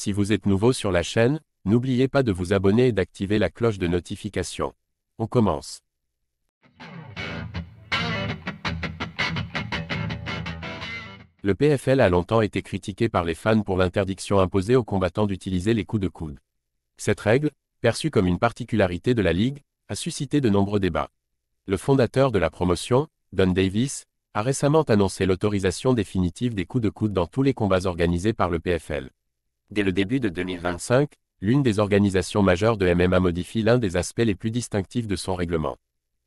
Si vous êtes nouveau sur la chaîne, n'oubliez pas de vous abonner et d'activer la cloche de notification. On commence. Le PFL a longtemps été critiqué par les fans pour l'interdiction imposée aux combattants d'utiliser les coups de coude. Cette règle, perçue comme une particularité de la Ligue, a suscité de nombreux débats. Le fondateur de la promotion, Don Davis, a récemment annoncé l'autorisation définitive des coups de coude dans tous les combats organisés par le PFL. Dès le début de 2025, l'une des organisations majeures de MMA modifie l'un des aspects les plus distinctifs de son règlement.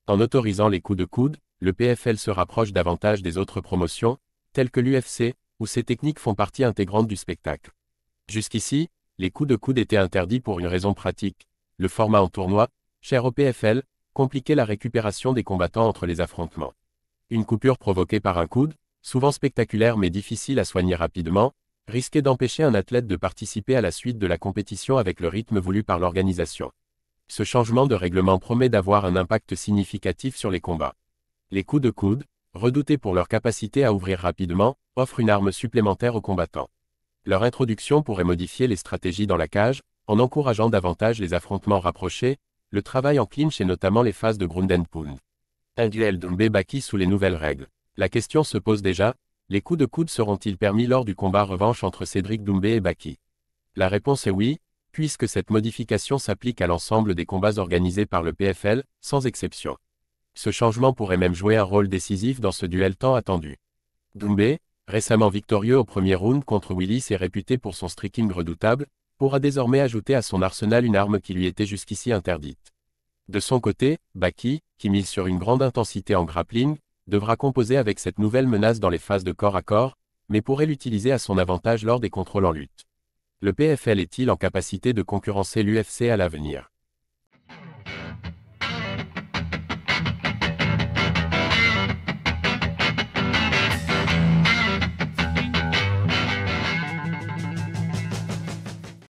En autorisant les coups de coude, le PFL se rapproche davantage des autres promotions, telles que l'UFC, où ces techniques font partie intégrante du spectacle. Jusqu'ici, les coups de coude étaient interdits pour une raison pratique. Le format en tournoi, cher au PFL, compliquait la récupération des combattants entre les affrontements. Une coupure provoquée par un coude, souvent spectaculaire mais difficile à soigner rapidement, risquait d'empêcher un athlète de participer à la suite de la compétition avec le rythme voulu par l'organisation. Ce changement de règlement promet d'avoir un impact significatif sur les combats. Les coups de coude, redoutés pour leur capacité à ouvrir rapidement, offrent une arme supplémentaire aux combattants. Leur introduction pourrait modifier les stratégies dans la cage, en encourageant davantage les affrontements rapprochés, le travail en clinch et notamment les phases de ground and pound. Un duel Doumbé-Baki sous les nouvelles règles. La question se pose déjà, les coups de coude seront-ils permis lors du combat revanche entre Cédric Doumbé et Baki? La réponse est oui, puisque cette modification s'applique à l'ensemble des combats organisés par le PFL, sans exception. Ce changement pourrait même jouer un rôle décisif dans ce duel tant attendu. Doumbé, récemment victorieux au premier round contre Willis et réputé pour son striking redoutable, pourra désormais ajouter à son arsenal une arme qui lui était jusqu'ici interdite. De son côté, Baki, qui mise sur une grande intensité en grappling, devra composer avec cette nouvelle menace dans les phases de corps à corps, mais pourrait l'utiliser à son avantage lors des contrôles en lutte. Le PFL est-il en capacité de concurrencer l'UFC à l'avenir?